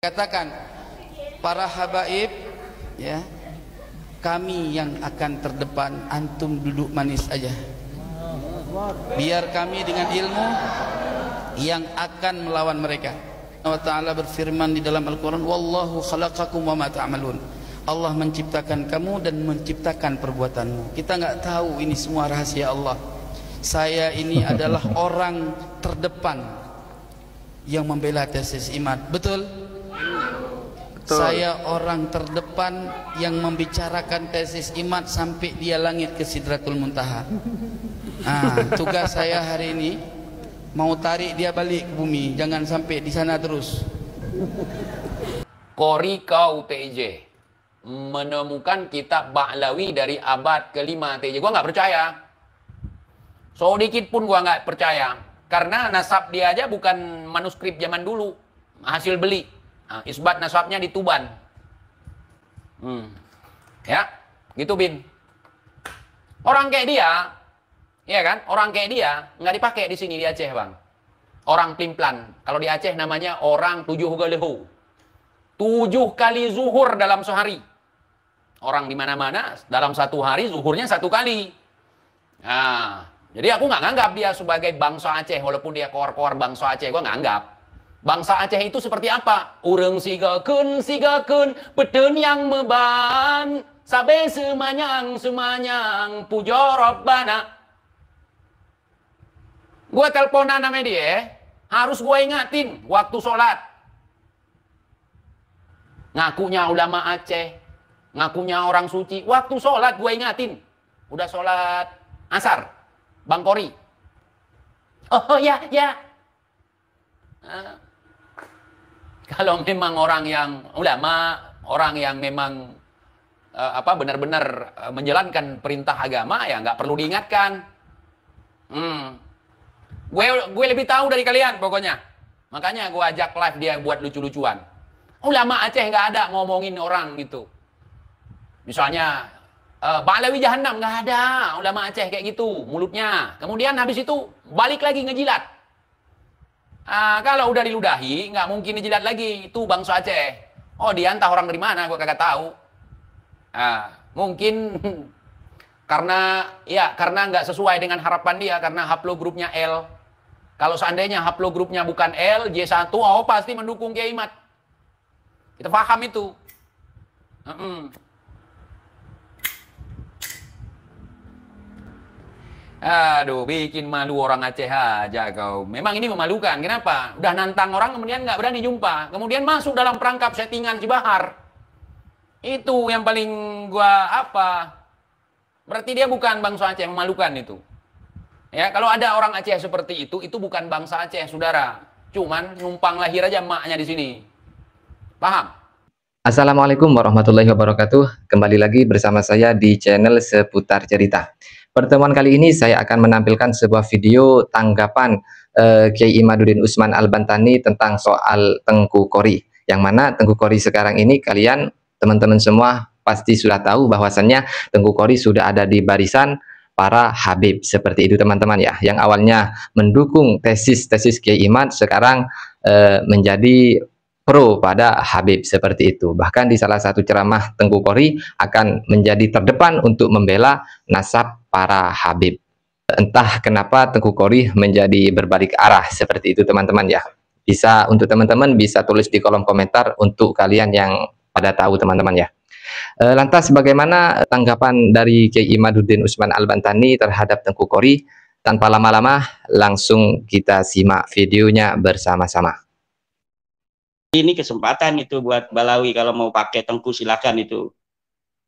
Katakan, para habaib, ya, kami yang akan terdepan, antum duduk manis aja. Biar kami dengan ilmu yang akan melawan mereka. Allah Ta'ala berfirman di dalam Al-Quran, Wallahu khalaqakum wa ma ta'malun. Allah menciptakan kamu dan menciptakan perbuatanmu. Kita nggak tahu ini semua rahasia Allah. Saya ini adalah orang terdepan yang membela tesis iman. Betul? Saya orang terdepan yang membicarakan tesis iman sampai dia langit ke Sidratul Muntaha. Tugas saya hari ini mau tarik dia balik ke bumi, jangan sampai di sana terus. Qori kau TJ menemukan kitab Ba'lawi dari abad ke-5 TJ. Gua nggak percaya. So dikit pun gua nggak percaya. Karena nasab dia aja bukan manuskrip zaman dulu, hasil beli. Isbat nasabnya di Tuban. Ya, gitu Bin. Orang kayak dia, ya kan? Orang kayak dia nggak dipakai di sini di Aceh, Bang. Orang plimplan. Kalau di Aceh namanya orang 7 galehu. 7 kali zuhur dalam sehari. Orang di mana-mana dalam satu hari zuhurnya 1 kali. Nah, jadi aku nggak nganggap dia sebagai bangsa Aceh, walaupun dia koar-koar bangsa Aceh, gua nggak anggap. Bangsa Aceh itu seperti apa? Urang sigakeun, beten yang meban, sabe semanyang, pujo Rabbana. Gua teleponan sama dia, harus gua ingatin waktu sholat. Ngakunya ulama Aceh, ngakunya orang suci. Waktu sholat gua ingatin. Udah sholat asar, Bang Kori. Oh ya. Kalau memang orang yang ulama, orang yang memang benar-benar menjalankan perintah agama, ya nggak perlu diingatkan. Gue lebih tahu dari kalian pokoknya. Makanya gue ajak live dia buat lucu-lucuan. Ulama Aceh nggak ada ngomongin orang gitu. Misalnya Ba'lawi Jahannam, nggak ada ulama Aceh kayak gitu mulutnya. Kemudian habis itu balik lagi ngejilat. Kalau udah diludahi, nggak mungkin dijilat lagi. Itu bangsa Aceh. Oh, dia entah orang dari mana, gue kagak tahu. Mungkin karena nggak sesuai dengan harapan dia, karena haplogrupnya L. Kalau seandainya haplogrupnya bukan L, J1, oh pasti mendukung Kiai Mat. Kita paham itu. Aduh, bikin malu orang Aceh aja kau. Memang ini memalukan. Kenapa? Udah nantang orang, kemudian nggak berani jumpa. Kemudian masuk dalam perangkap settingan Cibahar. Itu yang paling gua berarti dia bukan bangsa Aceh, memalukan itu. Ya, kalau ada orang Aceh seperti itu bukan bangsa Aceh, saudara. Cuman numpang lahir aja emaknya di sini. Paham? Assalamualaikum warahmatullahi wabarakatuh. Kembali lagi bersama saya di channel Seputar Cerita. Pertemuan kali ini saya akan menampilkan sebuah video tanggapan Kiai Imaduddin Usman Al-Bantani tentang soal Tengku Qori. Yang mana Tengku Qori sekarang ini kalian teman-teman semua pasti sudah tahu bahwasannya Tengku Qori sudah ada di barisan para Habib. Seperti itu teman-teman ya. Yang awalnya mendukung tesis Kiai Imad sekarang menjadi pro pada Habib seperti itu. Bahkan di salah satu ceramah Tengku Qori akan menjadi terdepan untuk membela nasab para Habib. Entah kenapa Tengku Qori menjadi berbalik arah seperti itu teman-teman ya. Untuk teman-teman bisa tulis di kolom komentar untuk kalian yang pada tahu teman-teman ya. Lantas bagaimana tanggapan dari Kiai Imaduddin Usman Al-Bantani terhadap Tengku Qori? Tanpa lama-lama langsung kita simak videonya bersama-sama. Ini kesempatan itu buat Balawi, kalau mau pakai Tengku silakan itu.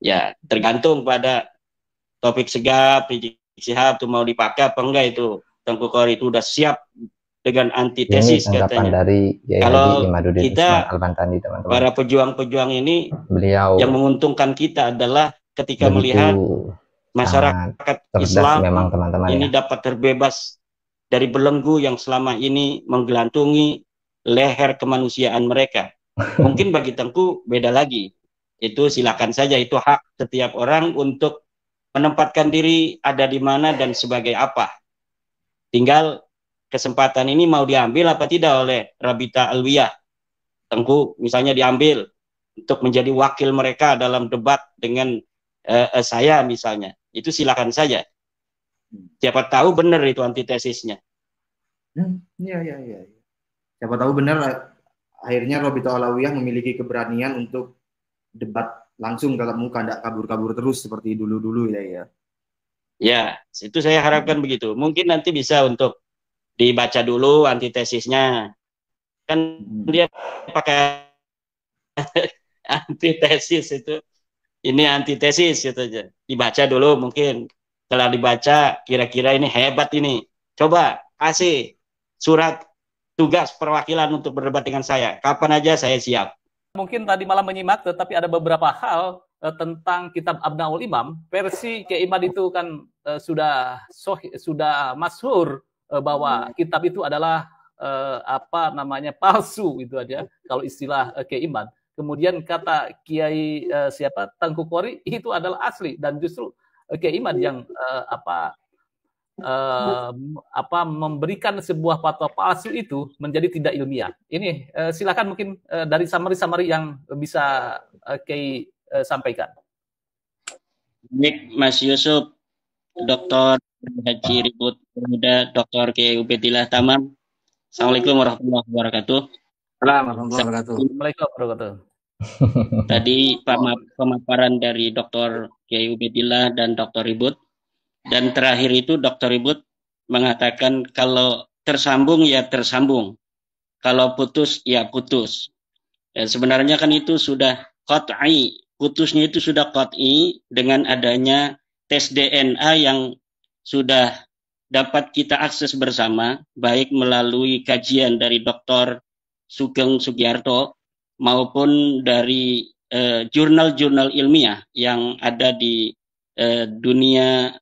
Ya, tergantung pada Taufik Segaf, Rizik Syihab tuh mau dipakai apa enggak itu. Tengku Qori itu udah siap dengan antitesis katanya. Dari kalau Usman kita Al-Bantani, teman-teman. Para pejuang-pejuang ini, beliau yang menguntungkan kita adalah ketika melihat masyarakat Islam memang, teman-teman, ini dapat terbebas dari belenggu yang selama ini menggelantungi leher kemanusiaan mereka. Mungkin bagi Tengku beda lagi. Itu silakan saja, itu hak setiap orang untuk menempatkan diri ada di mana dan sebagai apa. Tinggal kesempatan ini mau diambil apa tidak oleh Rabita Alwiyah. Tengku misalnya diambil untuk menjadi wakil mereka dalam debat dengan saya misalnya, itu silakan saja. Siapa tahu benar itu antitesisnya. Iya, iya, iya. Siapa tahu benar akhirnya Robito Alawiyah memiliki keberanian untuk debat langsung tatap muka, tidak kabur-kabur terus seperti dulu-dulu ya. Ya, itu saya harapkan begitu. Mungkin nanti bisa untuk dibaca dulu antitesisnya. Kan dia pakai antitesis itu. Ini antitesis gitu aja. Dibaca dulu mungkin. Setelah dibaca, kira-kira ini hebat ini. Coba kasih surat tugas perwakilan untuk berdebat dengan saya. Kapan aja saya siap. Mungkin tadi malam menyimak, tetapi ada beberapa hal tentang kitab Abnaul Imam. Versi Kiai Imad itu kan sudah masyhur bahwa kitab itu adalah palsu itu aja kalau istilah Kiai Imad. Kemudian kata Kiai Tengku Qori itu adalah asli, dan justru Kiai Imad yang memberikan sebuah fatwa palsu itu menjadi tidak ilmiah. Ini silakan mungkin dari summary yang bisa Kiai sampaikan. Baik, Mas Yusuf, Dr. Haji Ribut Muda, Dr. Kiai Ubedillah Tamam. Assalamualaikum warahmatullahi wabarakatuh. Assalamualaikum warahmatullahi wabarakatuh. Tadi pemaparan dari Dr. Kiai Ubedillah dan Dr. Ribut. Dan terakhir itu Dr. Ribut mengatakan kalau tersambung ya tersambung, kalau putus ya putus. Dan sebenarnya kan itu sudah qat'i, putusnya itu sudah qat'i dengan adanya tes DNA yang sudah dapat kita akses bersama, baik melalui kajian dari Dr. Sugeng Sugiarto maupun dari jurnal-jurnal ilmiah yang ada di dunia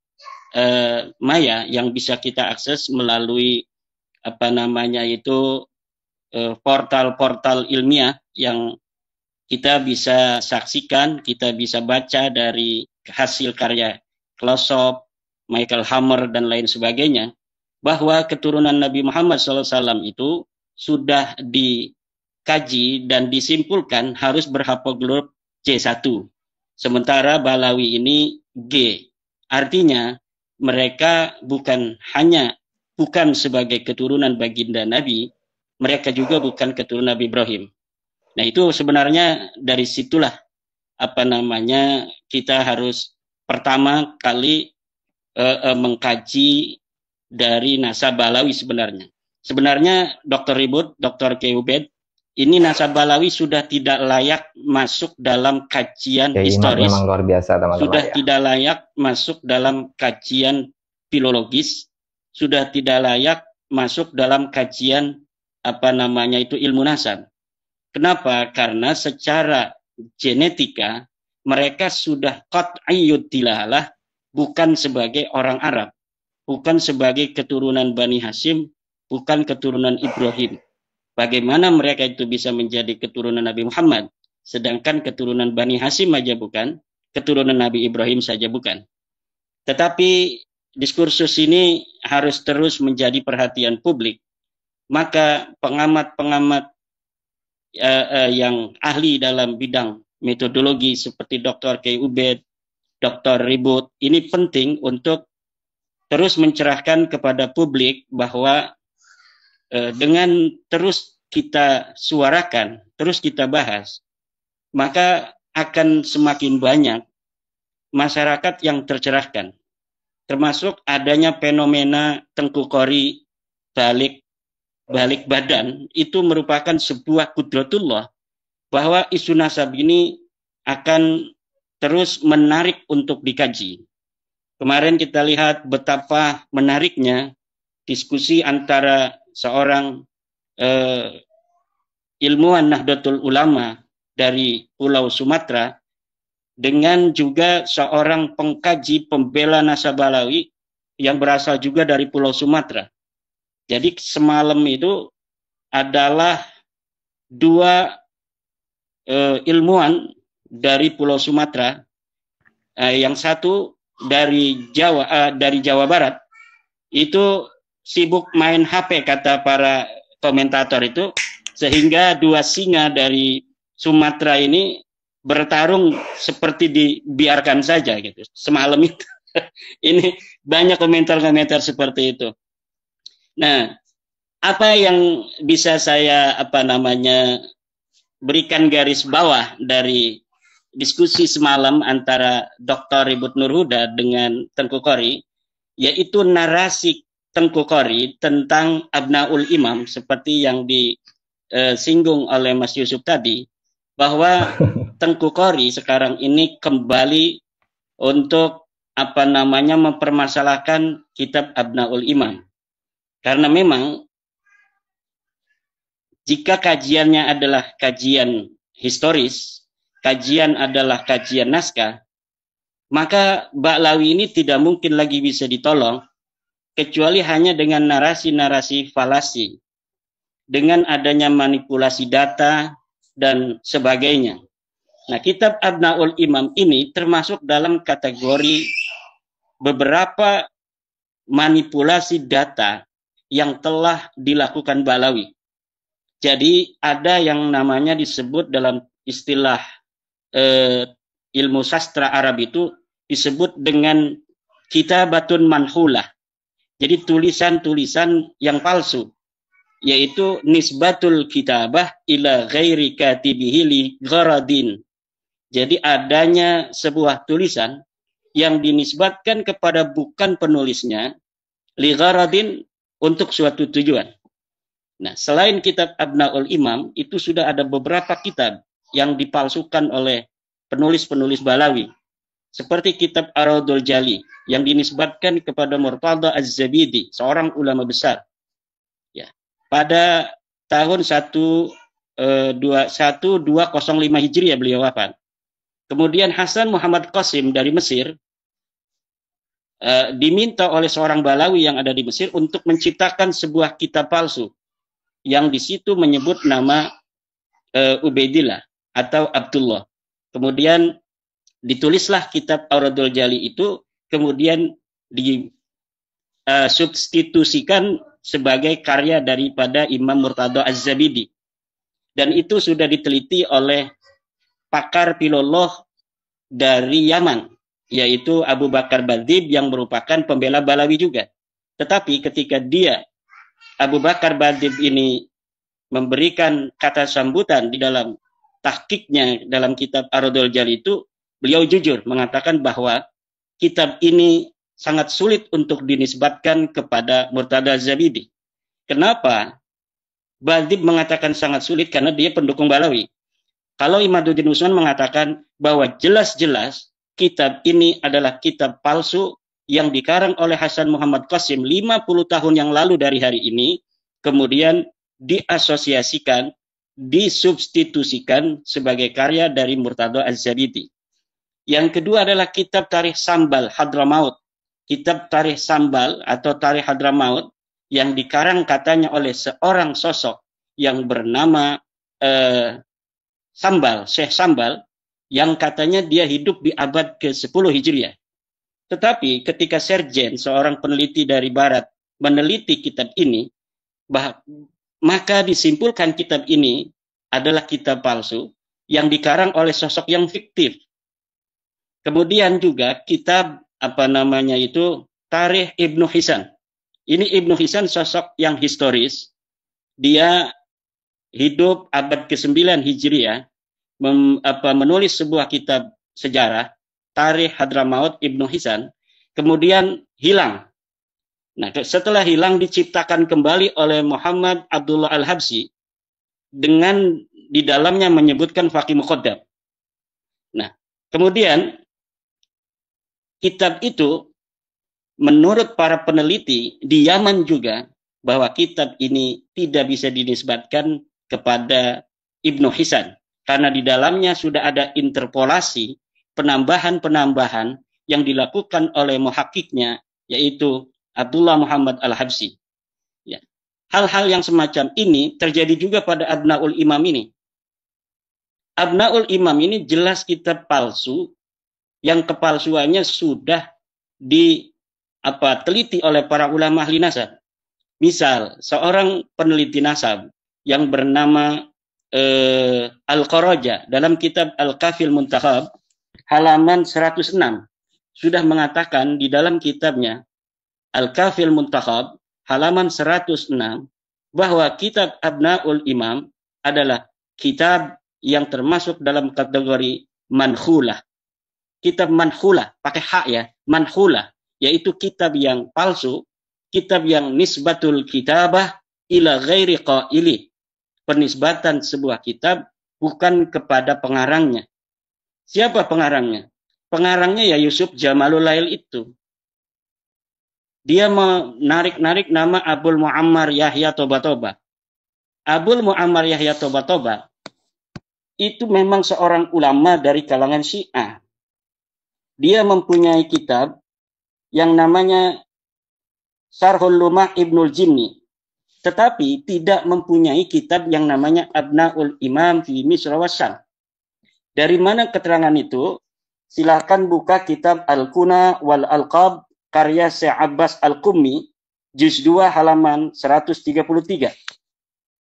maya yang bisa kita akses melalui portal-portal ilmiah yang kita bisa saksikan, kita bisa baca dari hasil karya Closop, Michael Hammer dan lain sebagainya, bahwa keturunan Nabi Muhammad SAW itu sudah dikaji dan disimpulkan harus berhaplogrup C1, sementara Balawi ini G. Artinya mereka bukan sebagai keturunan baginda Nabi, mereka juga bukan keturunan Nabi Ibrahim. Nah, itu sebenarnya dari situlah kita harus pertama kali mengkaji dari nasab Balawi sebenarnya. Sebenarnya Dr. Ribut, Dr. Kiai Ubed, ini nasab Balawi sudah tidak layak masuk dalam kajian historis. Memang luar biasa, teman-teman. Sudah tidak layak masuk dalam kajian filologis, sudah tidak layak masuk dalam kajian ilmu nasab. Kenapa? Karena secara genetika mereka sudah qat'iyyud dilalah, bukan sebagai orang Arab, bukan sebagai keturunan Bani Hashim, bukan keturunan Ibrahim. Bagaimana mereka itu bisa menjadi keturunan Nabi Muhammad, sedangkan keturunan Bani Hashim aja bukan, keturunan Nabi Ibrahim saja bukan. Tetapi diskursus ini harus terus menjadi perhatian publik. Maka pengamat-pengamat yang ahli dalam bidang metodologi seperti Dr. Kiai Ubed, Dr. Ribut, ini penting untuk terus mencerahkan kepada publik bahwa dengan terus kita suarakan, terus kita bahas, maka akan semakin banyak masyarakat yang tercerahkan. Termasuk adanya fenomena Tengku Qori balik badan, itu merupakan sebuah kudratullah bahwa isu nasab ini akan terus menarik untuk dikaji. Kemarin kita lihat betapa menariknya diskusi antara seorang ilmuwan Nahdlatul Ulama dari Pulau Sumatera dengan juga seorang pengkaji pembela nasab Balawi yang berasal juga dari Pulau Sumatera. Jadi semalam itu adalah dua ilmuwan dari Pulau Sumatera, yang satu dari Jawa Barat, itu sibuk main HP kata para komentator itu, Sehingga dua singa dari Sumatera ini bertarung seperti dibiarkan saja gitu. Semalam itu. Ini banyak komentar-komentar seperti itu. Nah, apa yang bisa saya berikan garis bawah dari diskusi semalam antara Dr. Ribut Nurhuda dengan Tengku Qori, yaitu narasi Tengku Qori tentang Abnaul Imam seperti yang disinggung oleh Mas Yusuf tadi, bahwa Tengku Qori sekarang ini kembali untuk mempermasalahkan kitab Abnaul Imam. Karena memang jika kajiannya adalah kajian historis, kajian adalah kajian naskah, maka Ba'lawi ini tidak mungkin lagi bisa ditolong kecuali hanya dengan narasi-narasi falasi, dengan adanya manipulasi data dan sebagainya. Nah, kitab Abnaul Imam ini termasuk dalam kategori beberapa manipulasi data yang telah dilakukan Ba'lawi. Jadi ada yang namanya disebut dalam istilah ilmu sastra Arab itu disebut dengan kitabatun manhulah. Jadi tulisan-tulisan yang palsu, yaitu nisbatul kitabah ila ghairi katibihi li gharadin. Jadi adanya sebuah tulisan yang dinisbatkan kepada bukan penulisnya li gharadin untuk suatu tujuan. Nah, selain kitab Abnaul Imam, itu sudah ada beberapa kitab yang dipalsukan oleh penulis-penulis Ba'lawi. Seperti kitab Ar-Raudul Jali yang dinisbatkan kepada Murtada Az-Zabidi, seorang ulama besar. Ya, pada tahun 1205 Hijriah beliau wafat. Kemudian Hasan Muhammad Qasim dari Mesir diminta oleh seorang Ba'lawi yang ada di Mesir untuk menciptakan sebuah kitab palsu yang di situ menyebut nama Ubaidillah atau Abdullah. Kemudian ditulislah kitab Ar-Raudul Jali itu, kemudian disubstitusikan sebagai karya daripada Imam Murtada Az-Zabidi. Dan itu sudah diteliti oleh pakar filolog dari Yaman, yaitu Abu Bakar Badib yang merupakan pembela Ba'lawi juga. Tetapi ketika Abu Bakar Badib ini memberikan kata sambutan di dalam tahqiqnya dalam kitab Ar-Raudul Jali itu, beliau jujur mengatakan bahwa kitab ini sangat sulit untuk dinisbatkan kepada Murtada Az-Zabidi. Kenapa? Badib mengatakan sangat sulit karena dia pendukung Ba'lawi. Kalau Imaduddin Usman mengatakan bahwa jelas-jelas kitab ini adalah kitab palsu yang dikarang oleh Hasan Muhammad Qasim 50 tahun yang lalu dari hari ini, kemudian diasosiasikan, disubstitusikan sebagai karya dari Murtada Az-Zabidi. Yang kedua adalah kitab Tarikh Sambal Hadramaut. Kitab Tarikh Sambal atau Tarikh Hadramaut yang dikarang katanya oleh seorang sosok yang bernama Sambal, Syekh Sambal, yang katanya dia hidup di abad ke-10 Hijriah. Tetapi ketika Serjen, seorang peneliti dari Barat, meneliti kitab ini, maka disimpulkan kitab ini adalah kitab palsu yang dikarang oleh sosok yang fiktif. Kemudian juga kitab Tarikh Ibnu Hisan. Ini Ibnu Hisan sosok yang historis. Dia hidup abad ke-9 Hijriah, menulis sebuah kitab sejarah, Tarikh Hadramaut Ibnu Hisan, kemudian hilang. Nah, setelah hilang diciptakan kembali oleh Muhammad Abdullah Al-Habsyi dengan di dalamnya menyebutkan Faqih Muqaddam. Nah, kemudian kitab itu menurut para peneliti di Yaman juga bahwa kitab ini tidak bisa dinisbatkan kepada Ibnu Hisan karena di dalamnya sudah ada interpolasi, penambahan-penambahan yang dilakukan oleh muhakkiknya, yaitu Abdullah Muhammad Al-Habsyi. Ya. Hal-hal yang semacam ini terjadi juga pada Abnaul Imam ini. Abnaul Imam ini jelas kitab palsu yang kepalsuannya sudah diteliti oleh para ulama ahli nasab. Misal, seorang peneliti nasab yang bernama Al-Qaraja dalam kitab Al-Kafil Muntakhab halaman 106 sudah mengatakan di dalam kitabnya Al-Kafil Muntakhab halaman 106 bahwa kitab Abnaul Imam adalah kitab yang termasuk dalam kategori manhulah. Kitab manhulah, pakai hak ya, manhulah, yaitu kitab yang palsu, kitab yang nisbatul kitabah ila ghairi qaili. Penisbatan sebuah kitab bukan kepada pengarangnya. Siapa pengarangnya? Pengarangnya ya Yusuf Jamalul Lail itu. Dia menarik-narik nama Abul Muammar Yahya Toba-Toba. Abul Muammar Yahya Toba-Toba itu memang seorang ulama dari kalangan Syiah. Dia mempunyai kitab yang namanya Syarhul Lumah Ibnul Jimni. Tetapi tidak mempunyai kitab yang namanya Abnaul Imam fi Misr wa Syam. Dari mana keterangan itu? Silakan buka kitab Al-Kuna wal Alqab karya Syekh Abbas Al-Qummi, juz 2 halaman 133.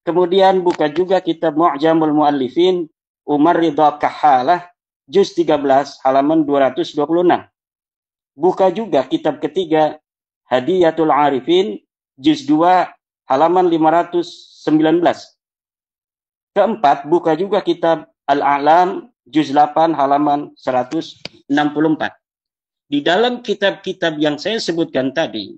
Kemudian buka juga kitab Mu'jamul Mu'allifin Umar Ridha Kahalah, juz 13 halaman 226. Buka juga kitab ketiga Hadiyatul Arifin, juz 2 halaman 519. Keempat, buka juga kitab Al-A'lam, juz 8 halaman 164. Di dalam kitab-kitab yang saya sebutkan tadi,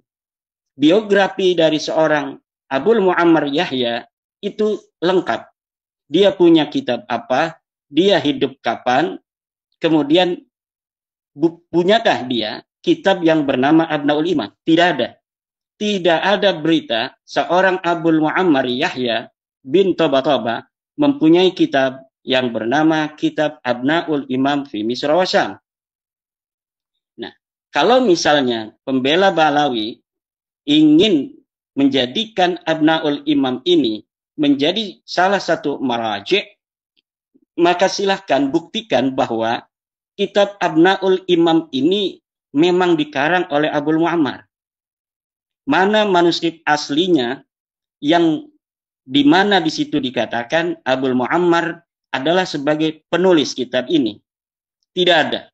biografi dari seorang Abul Muammar Yahya itu lengkap. Dia punya kitab apa, dia hidup kapan, kemudian punyakah dia kitab yang bernama Abnaul Imam? Tidak ada. Tidak ada berita seorang Abul Muammar Yahya bin Toba-Toba mempunyai kitab yang bernama Kitab Abnaul Imam fi Misr wa Syam. Nah, kalau misalnya pembela Ba'alawi ingin menjadikan Abnaul Imam ini menjadi salah satu maraji', maka silahkan buktikan bahwa kitab Abnaul Imam ini memang dikarang oleh Abul Muammar. Mana manuskrip aslinya yang di mana di situ dikatakan Abul Muammar adalah sebagai penulis kitab ini? Tidak ada.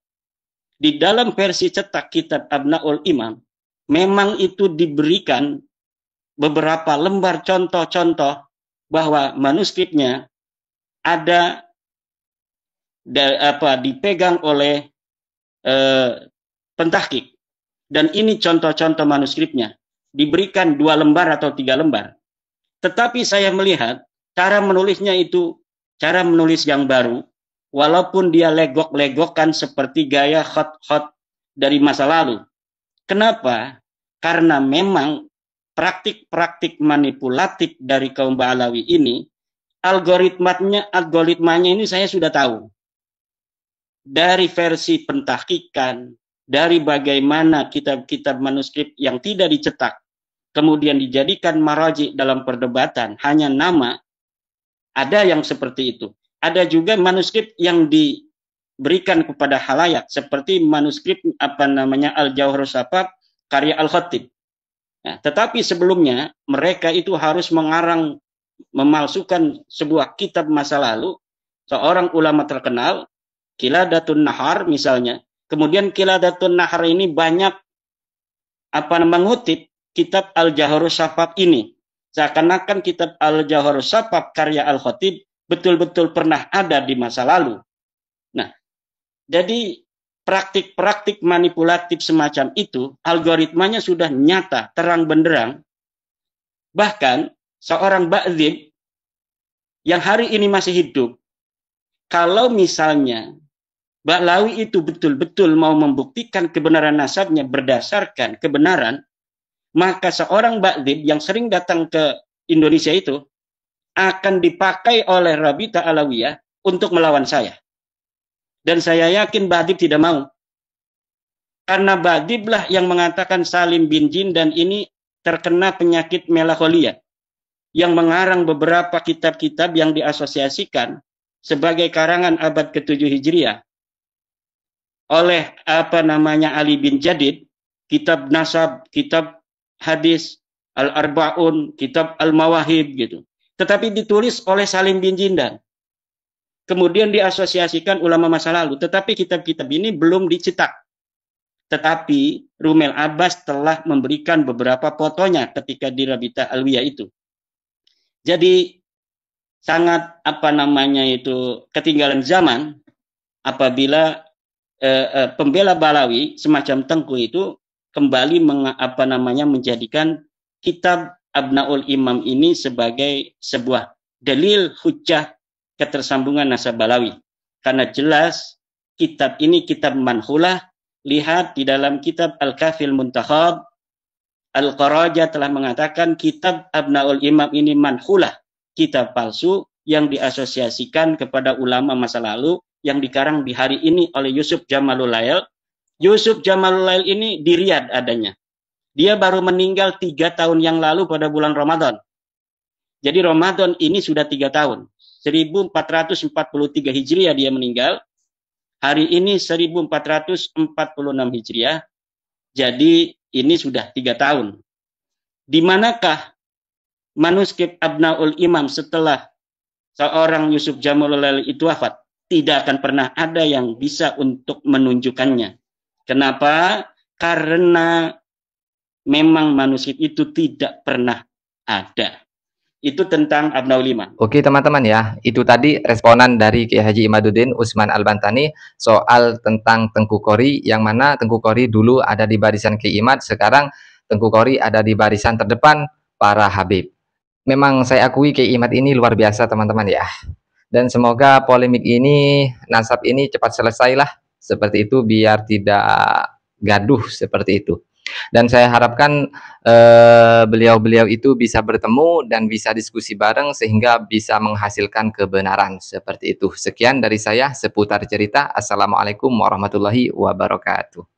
Di dalam versi cetak kitab Abnaul Imam memang itu diberikan beberapa lembar contoh-contoh bahwa manuskripnya ada dipegang oleh pentahkik, dan ini contoh-contoh manuskripnya diberikan 2 lembar atau 3 lembar. Tetapi saya melihat cara menulisnya itu cara menulis yang baru, walaupun dia legok-legokkan seperti gaya khot-khot dari masa lalu. Kenapa? Karena memang praktik-praktik manipulatif dari kaum Ba'alawi ini, algoritmanya ini saya sudah tahu. Dari versi pentahkikan, dari bagaimana kitab-kitab manuskrip yang tidak dicetak, kemudian dijadikan maraji dalam perdebatan, hanya nama, ada yang seperti itu. Ada juga manuskrip yang diberikan kepada halayak, seperti manuskrip Al-Jawharus Safaf karya Al-Khatib. Nah, tetapi sebelumnya mereka itu harus mengarang, memalsukan sebuah kitab masa lalu, seorang ulama terkenal, Qiladatun Nahar misalnya. Kemudian Qiladatun Nahar ini banyak mengutip kitab Al-Jawharus Safaf ini. Seakan-akan kitab Al-Jawharus Safaf karya Al-Khatib betul-betul pernah ada di masa lalu. Nah, jadi praktik-praktik manipulatif semacam itu, algoritmanya sudah nyata, terang benderang. Bahkan seorang Ba'dzib yang hari ini masih hidup, kalau misalnya Ba'alawi itu betul-betul mau membuktikan kebenaran nasabnya berdasarkan kebenaran, maka seorang Ba'dzib yang sering datang ke Indonesia itu akan dipakai oleh Rabita Alawiyah untuk melawan saya. Dan saya yakin Ba'dzib tidak mau. Karena Ba'dzib lah yang mengatakan Salim bin Jin dan ini terkena penyakit melankolia, yang mengarang beberapa kitab-kitab yang diasosiasikan sebagai karangan abad ke-7 Hijriah oleh Ali bin Jadid, kitab Nasab, kitab Hadis, Al-Arba'un, kitab Al-Mawahib gitu. tetapi ditulis oleh Salim bin Jindan. Kemudian diasosiasikan ulama masa lalu, tetapi kitab-kitab ini belum dicetak. Tetapi Rumel Abbas telah memberikan beberapa fotonya ketika di Rabita Alwiyah itu. Jadi sangat ketinggalan zaman apabila pembela Balawi semacam Tengku itu kembali menjadikan kitab Abnaul Imam ini sebagai sebuah dalil hujjah ketersambungan nasab Balawi. Karena jelas kitab ini kitab manhulah. Lihat di dalam kitab Al-Kafil Muntakhab, Al-Qaraja telah mengatakan kitab Abnaul Imam ini manhulah, kitab palsu yang diasosiasikan kepada ulama masa lalu yang dikarang di hari ini oleh Yusuf Jamalul Lail. Yusuf Jamalul Lail ini di Riyadh adanya. Dia baru meninggal 3 tahun yang lalu pada bulan Ramadan. Jadi Ramadan ini sudah 3 tahun. 1443 Hijriah dia meninggal. Hari ini 1446 Hijriah. Jadi ini sudah 3 tahun. Di manakah manuskrip Abnaul Imam setelah seorang Yusuf Jamalul Lail itu wafat? Tidak akan pernah ada yang bisa untuk menunjukkannya. Kenapa? Karena memang manuskrip itu tidak pernah ada. Itu tentang Abnaul Imam. Oke teman-teman ya, itu tadi responan dari Kiai Haji Imaduddin Utsman Al-Bantani soal tentang Tengku Qori, yang mana Tengku Qori dulu ada di barisan Kiai Imad, sekarang Tengku Qori ada di barisan terdepan para Habib. Memang saya akui Kiai Imad ini luar biasa teman-teman ya. Dan semoga polemik ini, nasab ini cepat selesailah seperti itu, biar tidak gaduh seperti itu. Dan saya harapkan beliau-beliau itu bisa bertemu dan bisa diskusi bareng sehingga bisa menghasilkan kebenaran seperti itu. Sekian dari saya seputar cerita. Assalamualaikum warahmatullahi wabarakatuh.